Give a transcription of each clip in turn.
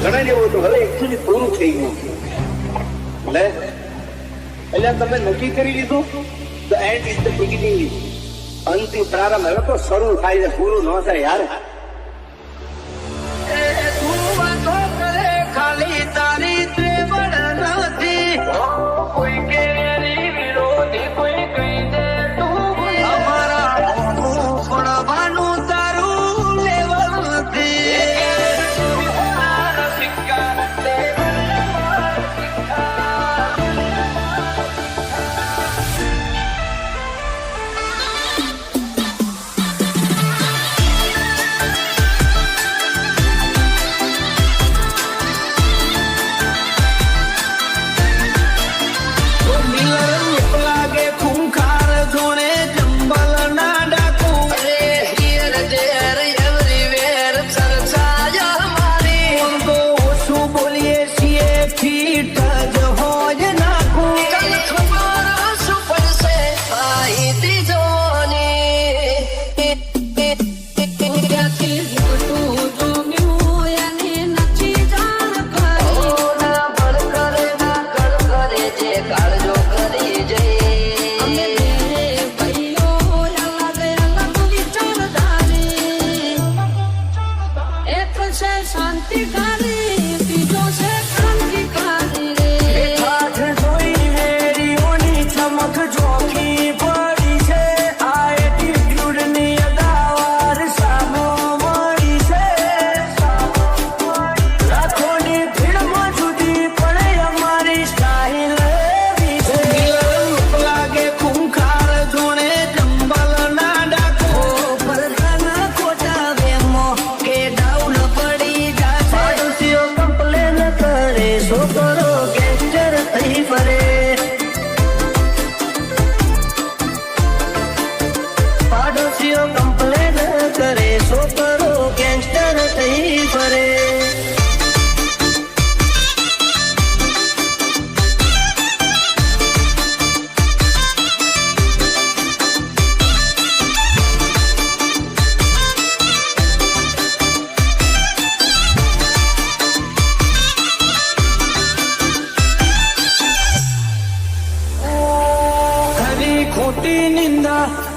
ગણાય એવું હતું, હવે એકચ્યુઅલી પૂરું થઈ ગયું. એટલે તમે નક્કી કરી લીધું, the and is the beginning. અંતિમ પ્રારંભ હવે તો શરૂ થાય છે, પૂરું ન થાય યાર. ખાલી તારી ત્રેવડ નથી, કોઈ કેરી વિરોધી કોઈ કહી દે તું અમારા પડવાનું તારું લેવલ નથી.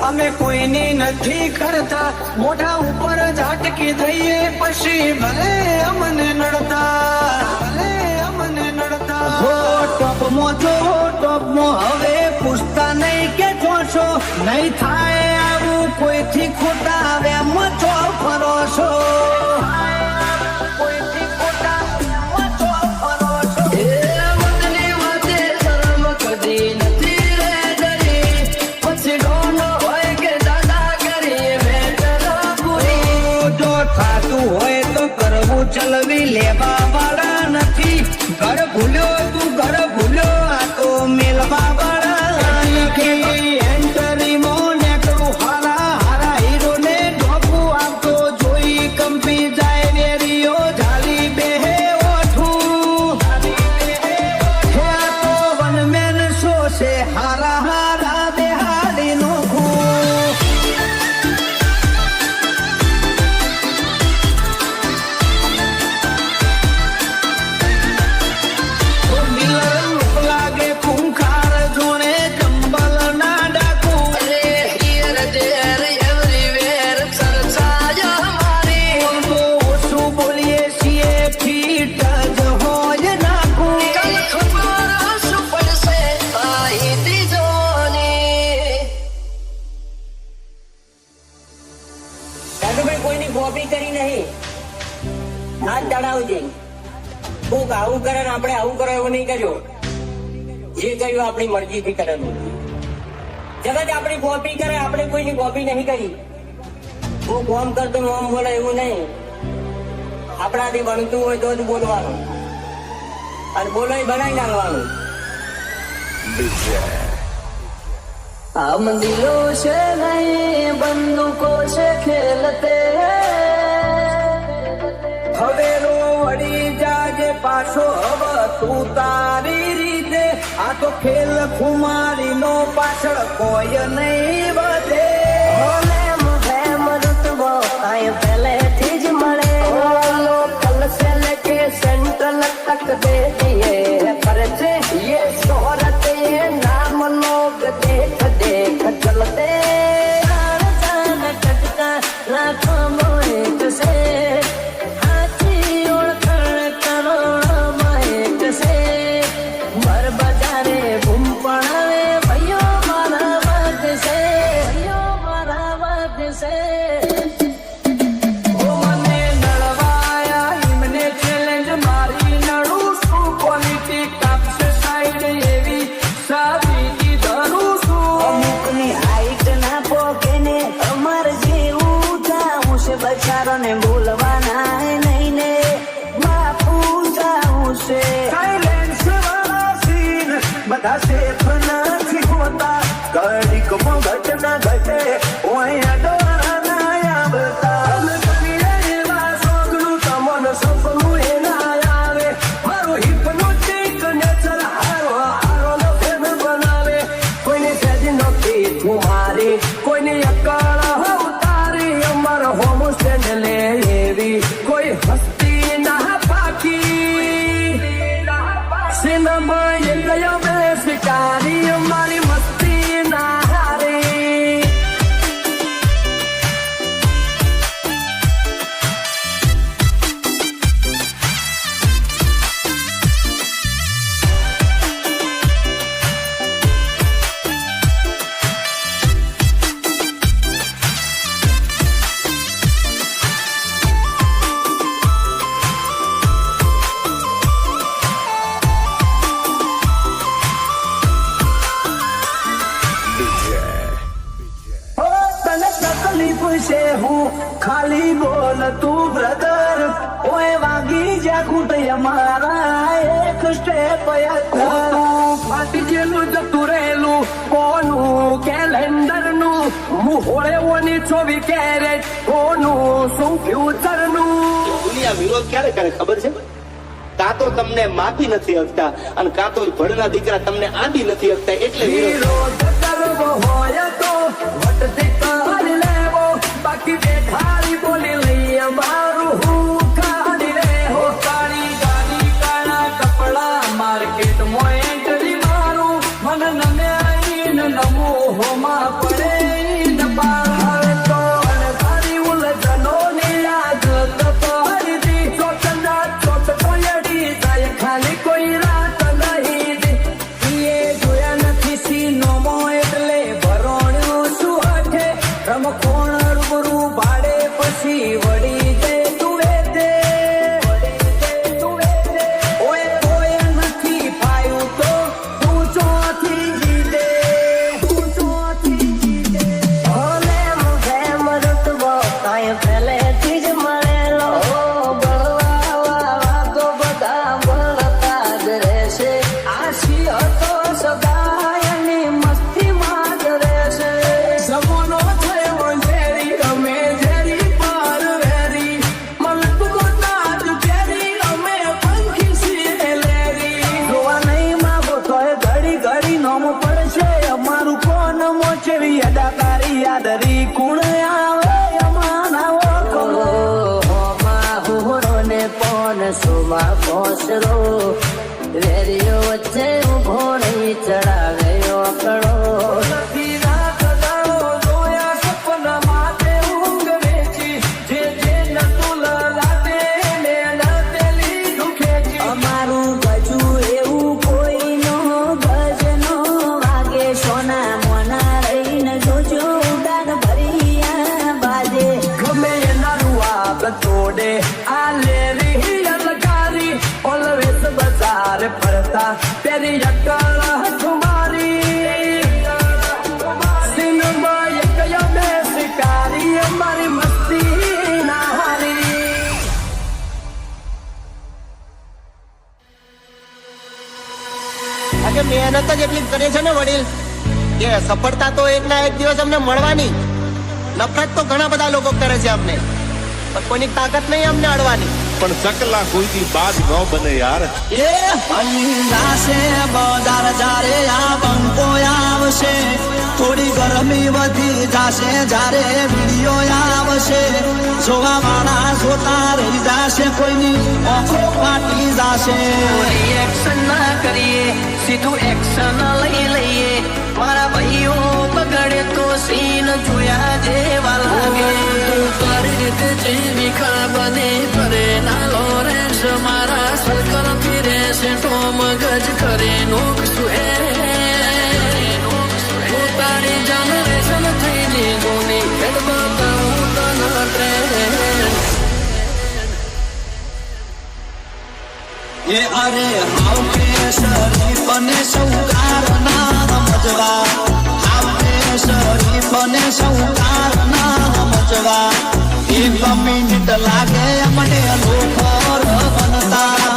અમે કોઈની નથી કરતા, મોઢા ઉપર ઝાટકી થઈએ પછી ભલે અમને નડતા. હો ટોપમાં જો ટોપમાં હવે પૂછતા નહીં કે છો નહીં થાય આવું કોઈથી ખોટા આવે મચો ફરો છો. ચલવી લેવા વાળા નથી, ઘર ભૂલ્યો તું ઘર ભૂલ્યો, આ તો મેલવા વાળા નથી. એન્ટરી મોને કરું હારા હારા હીરો ને ઢોકું આવતો જોઈ કંપી જાય વેરીઓ ઝાલી બેહે ઓઠું. હે તો વનમેન શો છે હારા હારા બેહાડી નોખું. કોપી કરી નહીં, હાથ ચડાવજે. કોક આવું કરે ને આપણે આવું કરો એવું નહીં કર્યો. જે કર્યું આપણી મરજીથી કરેલું. જગત આપણી કોપી કરે, આપણે કોઈની કોપી નહીં કરી. હું કોમ કરતો મોમ બોલે એવું નહીં. આપણાથી બનતું હોય તો જ બોલવાનું, અને બોલો એ બનાવી નાખવાનું. हम दिलों से नहीं बंदूकों से खेलते હવે રો વળી જાગે પાછો હવે તું તારી રીતે. આ તો ખેલ ખુમારી નો પાછળ કોઈ નહીં વધે. રૂતબો પહેલેથી જ મળે. લોકલ સે લેકે કાંઈ બોલવાના નહીં ને બાપુ જાવું છે સાયલેન્સ વાળા સીન બધા સેફ નથી હોતા ઘડીક ઘટના ઘટે ઓય અડવાના આવતા એવા સોગનું તમને સપનું એ ના આવે મારું હિપ્નોટિક નેચર હારો હારો નો ફેમ બનાવે કોઈને સેજ નથી મારી કોઈની અકળ ઉતારી અમાર હોમ સ્ટેન્ડ લે એવી કોઈ હસ્તી ના પાકી સિનેમા એ ગયો બે શિકારી અમારી મસ્તી ના હારી છે હું ખાલી બોલ તું બ્રધર ઓય વાગી જા કુટ અમારા એક સ્ટેપ ફાટી ગયેલું જતું રહેલું કોનું કેલેન્ડર નું મુહોળે ઓની 24 કેરેટ કોનું શું ફ્યુચર નું દુનિયા વિરોધ ક્યારે કરે ખબર છે કાં તો તમને માફી નથી આપતા અને કાં તો ભણના દીકરા તમને આંધી નથી આપતા એટલે વિરોધ કરવો હોય તો વટતી કરી લેવો બાકી બેઠારી બોલી લઈએ મારું હું કાઢી રે હો કાળી ગાડી કાળા કપડા માર્કેટ માં એન્ટ્રી મારું મન નમે આઈને નમો હોમાં પડે ન પાર તો અને તારી ઉલઝનો ને યાદ તો હરીદી ચોટના ચોટ કોયડી જાય ખાલી કોઈ રાત નહીં એ જોયા નથી સીનો મો એટલે ભરોણ્યો શું હઠે રમખોણ રૂબરૂ ભાડે પછી વળી દે તુવે દે ઓય કોઈ નથી પાયું તો તું ચોથી જીતે ભલે મુખે મરતવો કાંઈ પહેલેથી જ મળેલો બળવા તો બધા બળતા જ રહેશે આશી હતો સદાયની મસ્તીમાં જ રહેશે સમોનો થયો ઝેરી અમે ઝેરી પાર વેરી મલક ગોતા જ ઝેરી અમે પંખી છીએ લેરી જોવા નહીં માગો તોય ઘડી ઘડી નોમ પડશે અમારું કોણ મોચવી અદાકારી યાદરી કુણ આવે અમારા ઓળખો હોમાં હુહરો ને પોન સુમાં પોસરો વેરીઓ વચ્ચે ઉભો રહી ચડાવે ઓકળો નથી રાત દાડો જોયા સપના માટે ઊંઘ વેચી જે જે નતું લાતે ને લાતેલી દુખેચી અમારું ગજુ એવું કોઈ નો ગજ નો વાગે સોના મોના રહીને જોજો ઉડાન ભરિયા બાજે ગમે એનારું આગ તોડે આ લેરી અલગારી ઓલવેસ બજાર ફરતા તેરી અકળ તમારી સિનેમા એક ગયો બે શિકારી અમારી મસ્તી ના હારી આજે મહેનત જ એટલી કરે છે ને વડીલ કે સફળતા તો એક ના એક દિવસ અમને મળવાની નફરત તો ઘણા બધા લોકો કરે છે અમને પણ કોઈની તાકાત નહીં અમને અડવાની પણ ચકલા કોઈથી બાદ ન બને યાર એ હંગાશે બજાર જારે આ બંકો આવશે થોડી ગરમી વધી જાશે જારે વિડીયો આવશે જોવા વાળા જોતા રહી જાશે કોઈની આંખો ફાટી જાશે રિએક્શન ના કરીએ સીધું એક્શન લઈ લઈએ મારા ભાઈઓ બગડે તો સીન જોયા જેવા લાગે રીતે જેવી બને કરે ના લોરેન્સ મારા સર્કલ ફિરે છે તો મગજ કરે નોક સુએ તારી જનરેશન થઈ ની ગોની હેડ બતાવું તને ટ્રેન એ અરે હાવ કે શરીફ અને સૌકાર ના સમજવા હાવ કે શરીફ અને સૌકાર ના સમજવા નાચવા 1 મિનિટ લાગે મને લોખર બનતા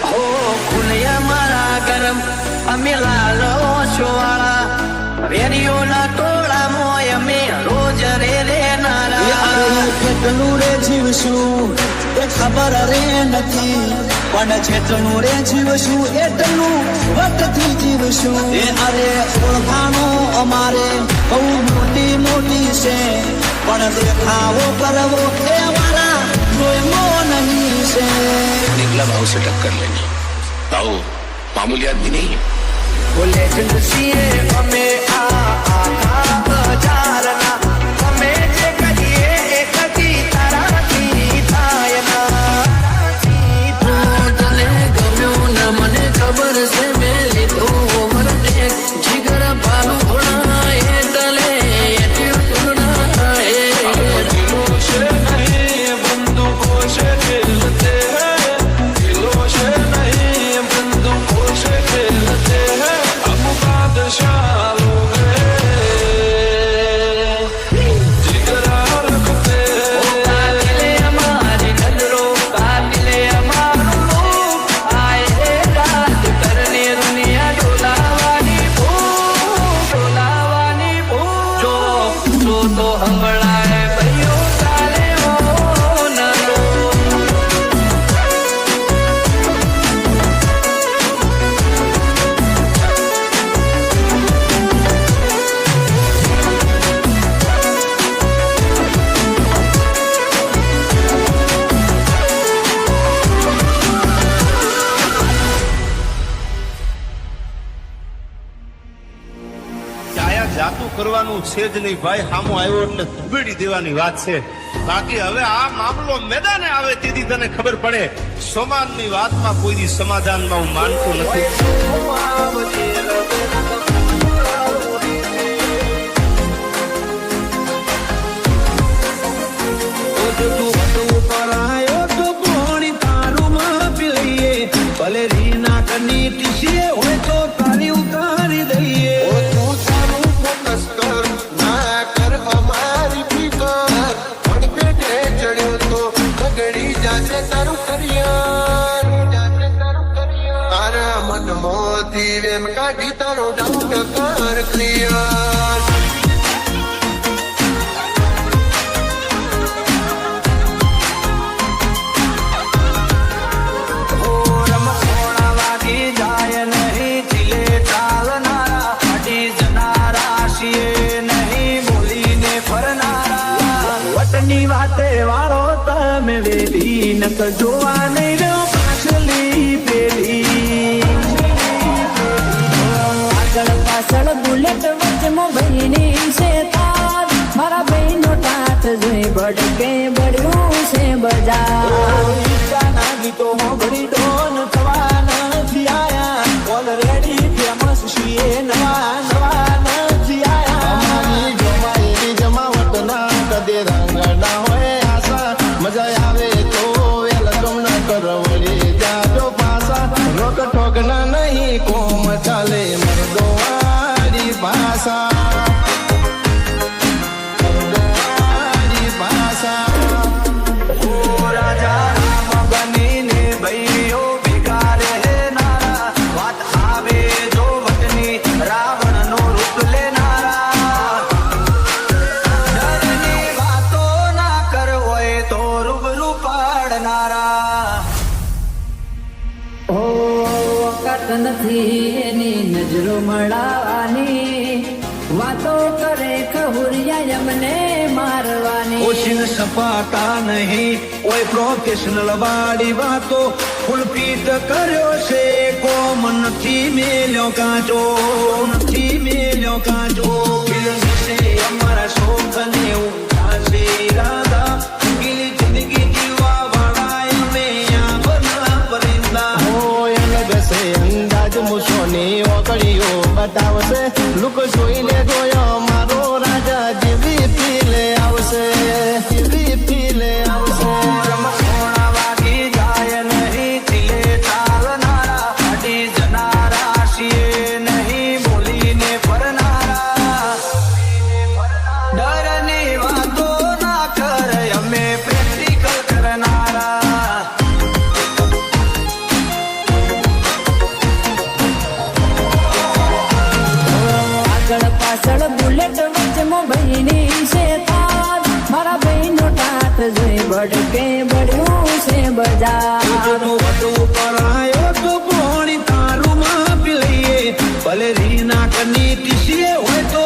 હો ખુલ્યા મારા ગરમ અમે લાલો છોવાળા વેરીઓના ટોળા મોય અમે રોજ રે નારા કેટલું રે જીવશું એ ખબર રે નથી પણ જેટલું રે જીવશું એટલું વખતથી જીવશું એ અરે ઓળખાણો અમારે બહુ મોટી મોટી છે પણ દેખાવો કરવો એ અમારા જોઈમો નહીં છે निकला भाव से टक्कर लेनी भाव मामूली आदमी नहीं है લેજન્ડ છીએ અમે આ બજારના અમે જે કરીએ એ કદી તારાથી થાય ના તને ગમ્યું ના મને ખબર છે મેં લીધો મને જીગર પાલું ઘોડા એ તલે એટલું ઘોડા એ દિલો છે નહીં બંદૂકો છે ખેલતે જાતું કરવાનું છે જ નહીં ભાઈ સામો આવ્યો એટલે ધબેડી દેવાની વાત છે બાકી હવે આ મામલો મેદાને આવે તેથી તને ખબર પડે સમાજની વાતમાં કોઈ દી સમાધાનમાં હું માનતો નથી ભલે રીના કની ટીસીએ હોય તો તારી ઉતારી દઈએ કાઢી તારો ડાઉટ કર ક્લિયર વાતે વાળો તમે વેલી નક જોવા નહીં રહ્યો પાછલી પેલી આગળ પાછળ બુલેટ વચમાં બહેની છે તાર મારા બહેનો ટાટ જોઈ ભડકે બળ્યું છે બજાર ના ગીતો મોગડી ડોન થવા નથી આયા ઓલરેડી ફેમસ છીએ નવા નવા નથી આયા જમાવટ ના કદે રંગ રાજા રામ બનીને ભાઈઓ ભેગા રહેનારા વાત આવે જો વટની રાવણનો રૂપ લેનારા ડરની વાતો ના કર હોય તો રૂબરૂ પાડનારા ઓ વખત નથી એની નજરો મળવાની વાતો કરે ખહુરિયા એમને મારવાની ઓછીન સપાતા નહીં ઓય પ્રોફેશનલ વાળી વાતો ફૂલપીટ કર્યો છે કોમ નથી મેલ્યો કાચો ફિલ્મ છે અમારા શોખ ને ઊંઘા છે ઈરાદા ગીલી જિંદગી જીવવા વાળા અમે આંખના પરિંદા હોય અને બેસે અંદાજ મૂછોની ઓગળીઓ બતાવશે લુક જોઈને જોયો મારો રાજા જેવી ફીલે આવશે રમસોણા વાગી જાય નહીં ચીલે ચાલનારા ફાટી જનારા છીએ નહીં બોલીને ફરનારા ડરની વાતો ના કરે અમે પ્રેક્ટિકલ કરનારા આગળ પાછળ બુલેટ વચ્ચે ભાઈની છે તાર મારા ભાઈનો ટાટ જોઈ બડકે બળ્યું છે બજાર તો વધુ પરાયો તો પોણી તારું માં પી લઈએ ભલે રીના કની ટીસીએ હોય તો